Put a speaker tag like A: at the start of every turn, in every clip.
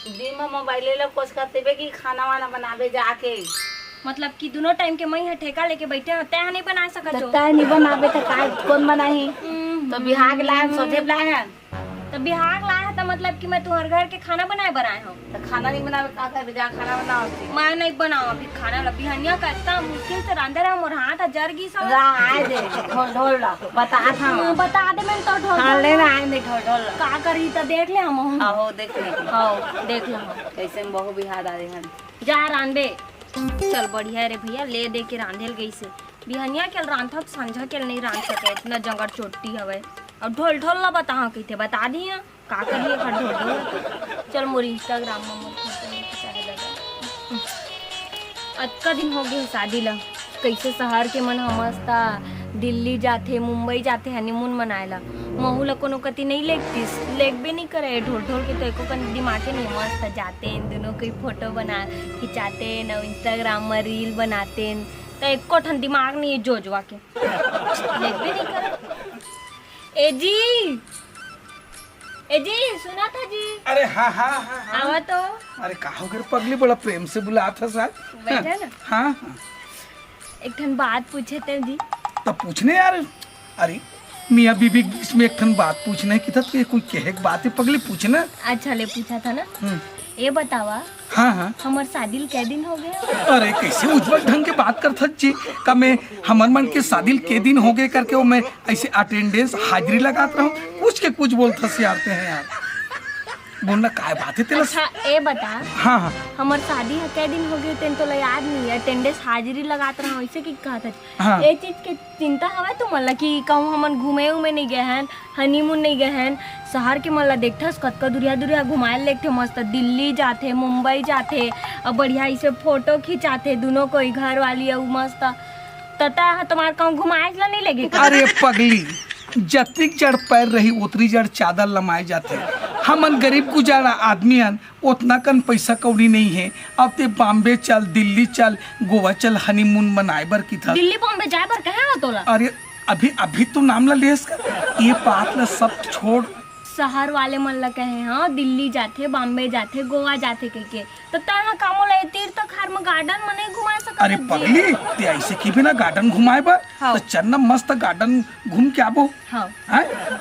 A: दिन में मोबाइल ले कोस करते बे कि खाना वाना बनावे जाके।
B: मतलब कि दोनों टाइम के मई ठेका लेके बैठे हो तय नहीं बना सकत हो।
A: तय नहीं बनावे तो काय कौन बनाही। तो बिहार लाए सोचे लाए
B: तो बिहार लाया था मतलब कि मैं तुम्हारे घर के खाना बनाए बनाए हूँ।
A: तो खाना नहीं बनावे का कर जा खाना बनाओ।
B: मैं नहीं बनाऊँ फिर खाना ला बिहानिया का इतना मुश्किल से रांधे रहा मोर हाथ जरगी सब
A: आए दे ढोल ढोल बता था
B: बता दे मैं तो ढोल
A: हाँ ले आए दे ढोल ढोल
B: का करी तो देख ले हम
A: आओ देख ले
B: आओ देख लो
A: कैसे में बहु बिहार आ रहे हैं
B: जा रांधे। चल बढ़िया रे भैया ले दे के रांधेल गई से बिहानिया के रांधब संझा के नहीं रांध सके इतना जंगड़ चोटी हवे और ढोल ढोल ला बता कहते बता दी का करिए ढोल ढोल। चल मोर इंस्टाग्राम में अतका दिन हो गए शादी ला कैसे शहर के मन मस्ता दिल्ली जाते मुंबई जाते हनीमून मनाएला महू ला कोनो कति नहीं लेगतीस लेगबे नहीं करे ढोल ढोल के तो एको कन दिमागे नहीं मस्त जाते इन दोनों कोई फोटो बना खिंचाते न इंस्टाग्राम में रील बनाते तो एको ठन दिमाग नहीं जोजवा के लेगबे नहीं करे। ए जी सुना था जी।
C: अरे हाँ हाँ हाँ हाँ
B: आवा तो
C: अरे कहा कर पगली बड़ा प्रेम से बुला था सर
B: बैठे ना
C: हाँ हाँ
B: एक ठन बात पूछे थे जी।
C: तब पूछने यार अरे मियाँ बीबी बीच में एक ठन बात पूछने की था तो ये कोई कहे बात है पगली पूछना।
B: अच्छा ले पूछा था ना ये बतावा
C: हाँ हाँ
B: हमार शादी कै दिन हो गया।
C: अरे कैसे उज्जवल ढंग के बात कर था जी का मैं हमर मन के शादी के दिन हो गए करके वो मैं ऐसे अटेंडेंस हाजिरी लगाता रहूं कुछ के कुछ बोलता सियारते हैं यार बोलना काय बात है तेरा।
B: अच्छा ये बता
C: हाँ हाँ
B: हमार शादी है कै दिन हो गए तेन तो याद नहीं है अटेंडेंस हाजिरी लगाते रहा ऐसे की कहा था।
C: हाँ।
B: ये चीज के चिंता हवा तो मतलब कि कहूँ हमन घूमे उमे नहीं गए हैं हनीमून नहीं गए हैं शहर के मतलब देखथस कतका दुरिया दुरिया घुमाए लेते मस्त दिल्ली जाते मुंबई जाते और बढ़िया इसे फोटो खिंचाते दोनों कोई घर वाली और मस्त तता तुम्हारे कहूँ घुमाए ला नहीं लगे।
C: अरे पगली जतिक जड़ पैर रही उतरी जड़ चादर लमाए जाते हमन गरीब गुजारा आदमी हन उतना कन पैसा कौड़ी नहीं है। अब ते बॉम्बे चल दिल्ली चल गोवा चल हनीमून मनाए बर की था।
B: दिल्ली बॉम्बे जाए बर कहे हो तोला।
C: अरे अभी अभी तो नाम ला लेस कर ये बात ला सब छोड़
B: शहर वाले मन ला कहे हाँ दिल्ली जाते बॉम्बे जाते गोवा जाते कह तो तहाँ कामो ला तीर्थ खार में गार्डन में नहीं घुमा सकते।
C: अरे पगली ते ऐसे की भी ना गार्डन घुमाए बर तो चलना मस्त गार्डन घूम के आबो।
B: हाँ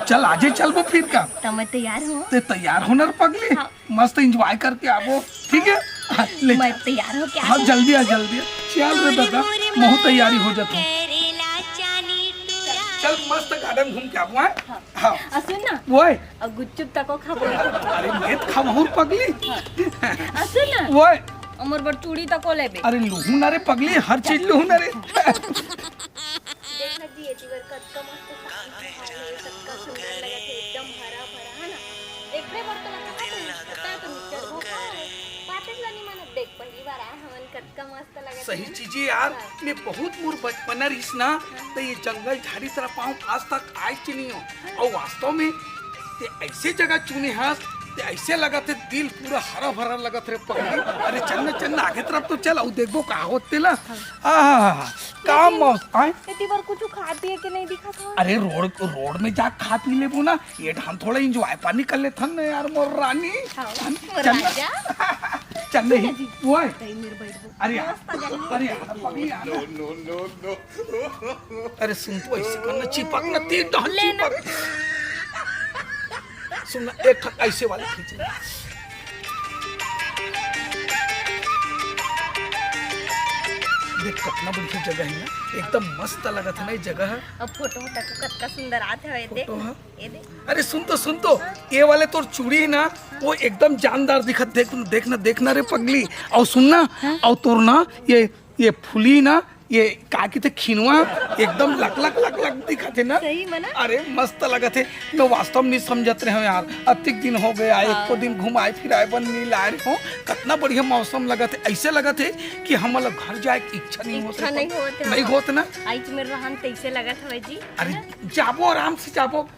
C: चल आजे चलबो फिर का
B: तो मैं तैयार हूँ।
C: ते तैयार होना रे पगली
B: हाँ।
C: मस्त एंजॉय करके आबो ठीक है। हाँ, ले
B: मैं तैयार हूँ क्या।
C: हाँ जल्दी आ चल रे दादा महू तैयारी हो जाता चल मस्त गार्डन घूम के आबो। हाँ
B: सुन ना
C: वो
B: अब गुच्चुप तको खाबो।
C: अरे नेत खा महू पगली
B: सुन ना
C: वो
B: अमर बर चूड़ी तको लेबे।
C: अरे लूहू ना रे पगली हर चीज लूहू ना रे।
B: देखना जी एती बर कतका मस्त साड़ी है कतका सुंदर लगत है एकदम हरा भरा है ना देखने बर तो लगता है तो मिस्टर भोका पाते लनी मन देख पहली बार आया हमन कतका मस्त लगत है।
C: सही चीजें यार मैं बहुत मोर बचपन रहीस ना तो ये जंगल झाड़ी तरफ पाऊँ आज तक आज नहीं हो और वास्तव में ते ऐसे जगह चुने हस ते ऐसे लगा थे दिल पूरा हरा भरा लगा थे पगली। अरे चलना आगे तरफ तो चल और देखो का होते ला काम मौसम आए
B: एती बार कुछ खा पिए के नहीं दिखा था।
C: अरे रोड में जा खा पी लेबो ना ये हम थोड़ा एंजॉय पानी कर ले थन यार मोर रानी चल नहीं वो है अरे अरे पगली अरे सुन तो ऐसे करना चिपक ना तीर डहल चिपक सुन एक ऐसे वाले खींच देख कितना बढ़िया जगह है ना एकदम मस्त लगा था ना ये जगह है।
B: अब फोटो कतका सुंदर आते है देख ये देख।
C: अरे सुन तो ये वाले तो चूड़ी है ना वो एकदम जानदार दिखत देखना रे पगली और सुनना और तोर ना ये फुली ना ये का की थे खिनवा एकदम लक दिखते ना।
B: सही मना
C: अरे मस्त लगा थे मैं वास्तव में नहीं समझत रहे हो यार अतिक दिन हो गया एक को दिन घुमाए फिराए बन नहीं लाए रहे हो कितना बढ़िया मौसम लगा थे ऐसे लगा थे कि हम लोग घर जाए की इच्छा नहीं होते ना
B: आज मेरे रहन तैसे लगा था जी।
C: अरे जाबो आराम से जाबो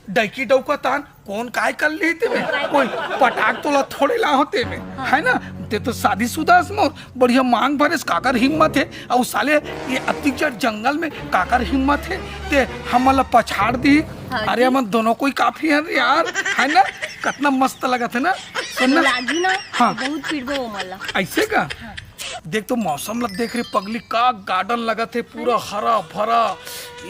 C: डैकी डौका तान कौन काय कर लेते में कोई पटाख तो थोड़े ला होते में है ना ते तो शादीशुदा मोर बढ़िया मांग भरे काकर हिम्मत है और साले ये अतिजड़ जंगल में काकर हिम्मत है ते हम पछाड़ दी। अरे हम दोनों कोई काफी है यार है ना कितना मस्त लगा था ना सुनना
B: लागी ना
C: हाँ।
B: बहुत पीड़बो वो मला
C: ऐसे का देख तो मौसम लग देख रहे पगली का गार्डन लगा थे पूरा हरा भरा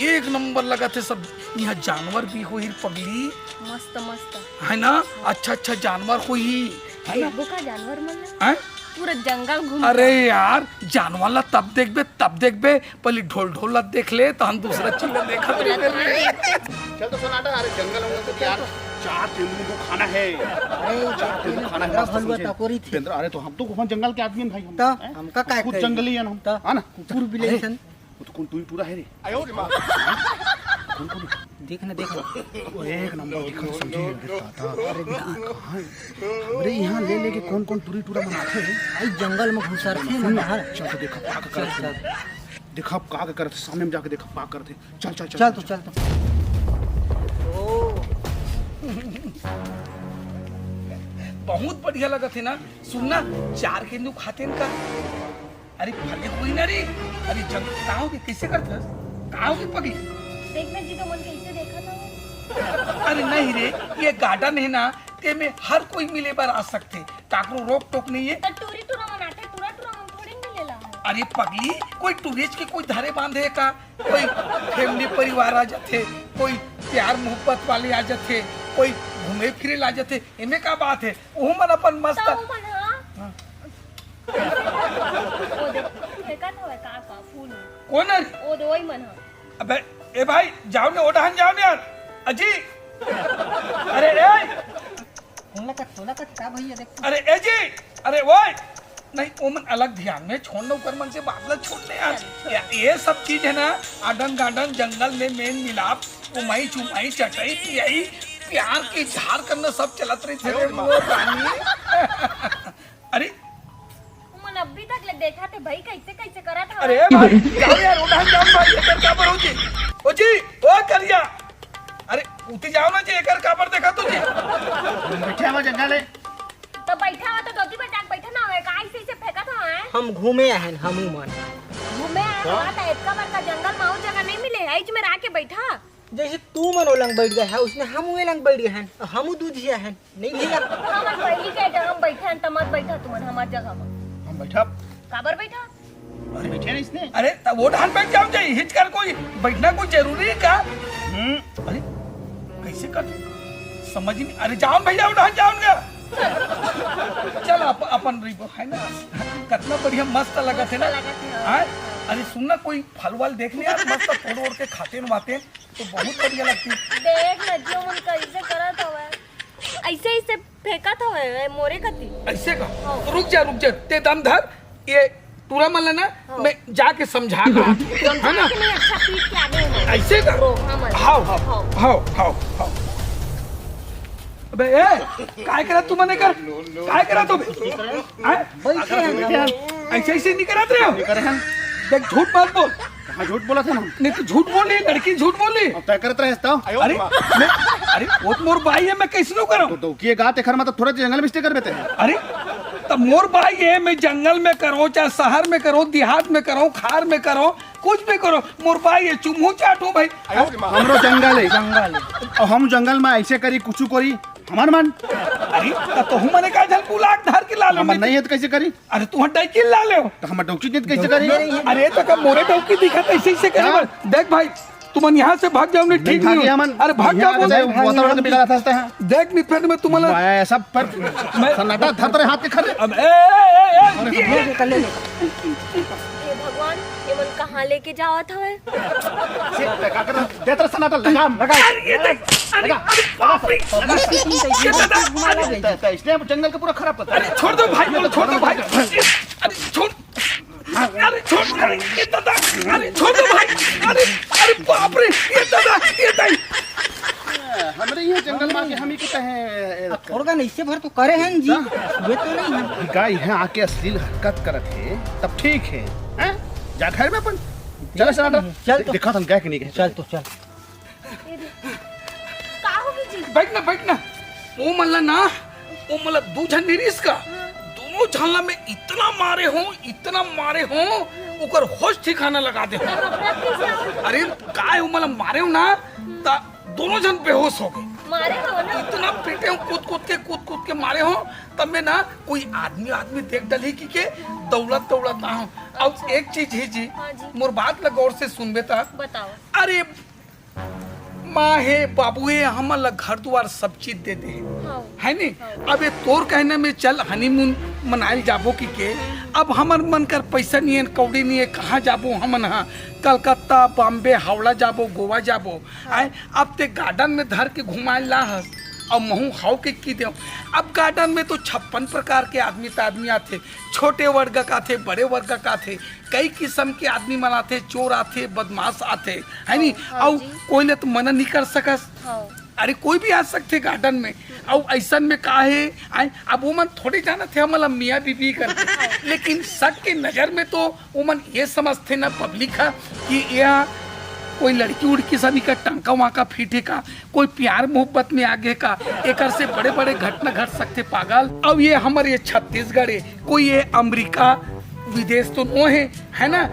C: एक नंबर लगा थे सब यहाँ जानवर भी हो ही पगली
B: मस्त मस्त
C: है ना अच्छा अच्छा जानवर हो ही है ना
B: देखबो का जानवर मन
C: हैं?
B: पूरा जंगल घूम
C: अरे यार जानवर ला तब देखबे पहले ढोल ढोल ला देख ले तो हम दूसरा चीज देखा
D: चल तो सन्नाटा, अरे जंगल होगा तो यार चार तेंदुओं को खाना है। चार तेंदुओं खाना है मस्त समझे। पेंद्र, अरे तो हम तो घुमा जंगल के आदमी हैं भाई हम।
E: तो हमका काय
D: खुद जंगली है हम। हाँ ना?
E: कुकुर बिलेसन
D: वो तो कौन तू ही टूरा है रे। कौन कौन?
E: देखना
D: वो एक नंबर दिखा समझे रे ताता। अरे कहाँ? अरे यहाँ ले लेके कौन कौन टूरी टूरा मनाते हैं?
E: आई जंगल में घुसर थे ना बाहर
D: चल तो देखा का करते। देखा का करते सामने में जाके देखा का करते। चल चल
E: चल तो
C: बहुत बढ़िया लगा थे ना सुनना चार केंदू खाते का अरे भले कोई ना रे अरे जंग कहाँ के कैसे करते कहाँ की पगली
B: देखना जी तो मन कैसे देखा था
C: अरे नहीं रे ये गार्डन है ना ते में हर कोई मिले बार आ सकते काकरो रोक टोक नहीं है
B: तो टूरी टूरा मनाते टूरा टूरा हम थोड़ी मिलेला
C: अरे पगली कोई टूरिस्ट के कोई धारे बांधे का कोई फैमिली परिवार आ जाते कोई प्यार मोहब्बत वाले आ जाते कोई घूमे फिरे ला जाते इनमें का बात है वो मन अपन मस्त
B: तो मन हां ओ देख देखा था का फूल
C: कौन है
B: ओ दे वही मन हां
C: अबे ए भाई जाओ ने ओढ़ान जाओ ने यार अजी अरे ए
E: सोना का क्या भैया देख
C: अरे ए जी अरे वो नहीं वो मन अलग ध्यान में छोड़ना ऊपर मन से बादल छोड़ने यार ये सब चीज है ना आडन गार्डन जंगल में मेन मिलाप उमाई चुमाई चटाई यही प्यार की झाड़ करना सब चलत रही थे वो रानी अरे
B: मन अभी तक ले देखा थे भाई कैसे कैसे करा था
C: अरे भाई जाओ यार उठान जाओ भाई एकर का पर हो जी ओ जी ओ करिया अरे उठी जाओ ना जी एकर का पर देखा तुझे
D: बैठे हुआ जंगल है।
B: तो बैठा हुआ तो टोटी पे जाके बैठा ना है काहे से फेंका था है
E: हम घूमे आए हमू मन
B: घूमे आया था इतना बड़ा जंगल में और जगह नहीं मिले ऐज में आके बैठा
E: जैसे तू मन ओलंग बैठ गया है उसने हम ओलंग बैठ गए हैं हमू दूध हिया है नहीं भैया
B: हमर पहली के जगह हम बैठे हैं तमत बैठा तुमन हमार जगह में
D: हम बैठा
B: काबर बैठा
D: अरे बैठे ना इसने।
C: अरे तब वो ढान बैठ जाओ जाए हिच कर कोई बैठना कोई जरूरी है का अरे कैसे कर समझ नहीं अरे जाओ भैया उठान जाओ चल अपन रिबो है ना कितना बढ़िया मस्त लगा थे ना हाँ? अरे सुनना कोई फल वाल देखने यार मस्त तोड़ ओड़ के खाते नवाते तो बहुत बढ़िया लगती
B: देख न जो मन कैसे करा था वह ऐसे ही से फेंका था वह मोरे कती
C: ऐसे का तो रुक जा ते दम धर ये पूरा मन लेना मैं जाके समझा है ना
B: अच्छा पीट के आने में
C: ऐसे का हाउ अबे ए काय करा तू मने कर काय करा तू
E: बैठे हैं
C: ऐसे नहीं कराते हो
D: करे हैं।
C: देख झूठ मत बोल
D: कहाँ झूठ बोला था ना?
C: नहीं तो झूठ बोल रही लड़की झूठ बोल रही
D: अब तय करत रहे तो।
C: अरे वो तो मोर भाई है मैं कैसे नो करूं
D: तो दौकिए गाते खर में तो थोड़ा जंगल में स्टे कर देते हैं।
C: अरे तब मोर भाई है मैं जंगल में करो चाहे शहर में करो देहात में करो खार में करो कुछ भी करो मोर भाई है चुमू चाटू भाई
D: हमरो जंगल है और हम जंगल में ऐसे करी कुछ करी हमार मन।
C: अरे तब तो हम मने का झल पुलाक धर के ला लो
D: हमर नहीं है तो कैसे करी?
C: अरे तू हटाई के ला ले
D: तो हम डौकी नहीं कैसे करी?
C: अरे तो कब मोरे डौकी दिखा ऐसे ऐसे करे देख भाई तुम यहाँ से भाग जाओ नहीं ठीक नहीं अरे भाग जाओ
D: वातावरण बिगड़ा था है।
C: देख नहीं फिर मैं तुम्हारा
D: सब पर सन्नाटा धर हाथ के खड़े।
C: अब
B: हे भगवान ये मन कहाँ लेके जावा था वह
D: दे तर सन्नाटा लगाम लगा
C: ये देख
D: इसने जंगल का पूरा खराब करता
C: अरे छोड़ दो भाई बोलो छोड़ दो भाई अरे छोड़ अरे छोड़ अरे ये दादा अरे छोड़ दो भाई अरे अरे बाप रे ये दादा ये दाई
D: हमरे ये जंगल में आके हम ही कहते हैं
E: थोड़ा नहीं से भर तो करे हैं जी ये तो नहीं है
D: गाय यहाँ आके अश्लील हरकत करत है तब ठीक है हैं? जा घर में अपन चल सन्नाटा
E: चल तो।
D: देखा तुम गए कि नहीं गए?
E: चल तो चल
B: का होगी जी
C: बैठना वो मल्ला ना वो मल्ला दू झन निरीस का दोनों झल्ला में इतना मारे हो ऊपर होश ठिकाना लगा दे अरे काय वो मल्ला मारे हो ना ता दोनों जन बेहोश हो गए
B: मारे हो ना।
C: इतना पीटे हो, कूद के मारे हो, तब में ना कोई आदमी देख डली की के दौड़त हूँ। और एक चीज ही जी,
B: हाँ जी।
C: मोर बात ला गौर से सुनबे ता।
B: बताओ।
C: अरे माँ है बाबू है, हमला घर द्वार सब चीज दे दे है नी। अब ये तोर कहने में चल हनीमून मनाइल जाबो की के, अब हमर मन कर पैसा नहीं है, कौड़ी नहीं है, कहाँ जाबो हमन? हाँ, कलकत्ता, बॉम्बे, हावड़ा जाबो, गोवा जाबो। आए अब ते गार्डन में धर के घुमाए ला हस और महू हाउ के की दे। अब गार्डन में तो 56 प्रकार के आदमी आते, छोटे वर्ग का थे, बड़े वर्ग का थे, कई किस्म के आदमी मन आते, चोर आते, बदमाश आते, है नी। और कोई ने तो मना नहीं कर सकस। अरे कोई भी आ सकते गार्डन में। और ऐसा में का है आए, अब वो मन थोड़ी जाना थे हमला मियाँ बीबी करते, लेकिन सबके नजर में तो वो मन ये समझते ना पब्लिक है कि यह कोई लड़की उड़की सभी का टंका वाका फीटे का, कोई प्यार मोहब्बत में आगे का, एक से बड़े बड़े घटना घट सकते पागल। अब ये हमारे ये छत्तीसगढ़ है, कोई ये अमेरिका विदेश तो नो है ना।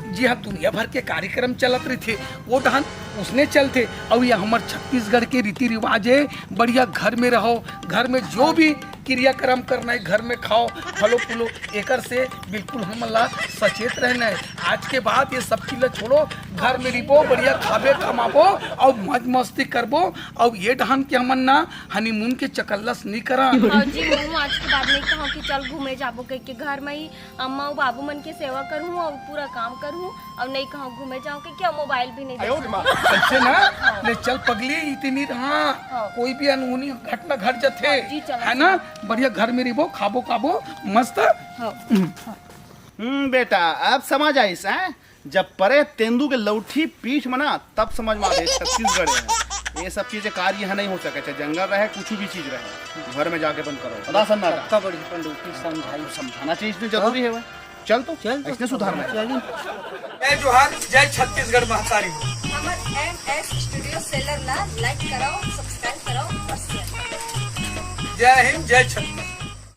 C: जी हाँ, दुनिया भर के कार्यक्रम चलत रहे थे, वो डहन उसने चलते। और ये हमारे छत्तीसगढ़ के रीति रिवाज है, बढ़िया घर में रहो, घर में जो भी क्रियाक्रम करना है घर में खाओ, फलो फूलो, एकर से बिल्कुल हमला सचेत रहना है। आज के बाद ये सब चीज़ छोड़ो, घर में रिबो, बढ़िया खाबे कमाबो और मौज मस्ती करबो। और ये डहन के हमन ना हनीमून के चकल्लस नहीं करा।
B: जी मैं आज के बाद नहीं कहूँ कि चल घूमे जाबो, कह के घर में ही अम्मा और बाबू मन के सेवा करूँ और पूरा काम करूँ, और नहीं कहूँ घूमे जाऊँ कि क्या मोबाइल भी नहीं
C: ऐसे ना ले चल पगली इतनी। हाँ, कोई भी अनहोनी घटना घट जाते है ना, बढ़िया घर में रिबो, खाबो काबो मस्त।
D: बेटा अब समझ आइस हैं, जब परे तेंदू के लौठी पीठ मना तब समझ में आए छत्तीसगढ़ है। ये सब चीजें कार्य यहाँ नहीं हो सके, चाहे जंगल रहे कुछ भी चीज रहे, घर में जाके बंद करो। पता सन्नाटा
E: बड़ी पंडुकी समझाई
D: समझाना चाहिए, इसमें जरूरी है। वह चल तो इसने सुधारना है।
C: जय जोहार, जय छत्तीसगढ़ महतारी।
F: हमर MS स्टूडियो सेलर ला लाइक कराओ, सब्सक्राइब कराओ और शेयर।
C: जय हिंद, जय छत्तीसगढ़।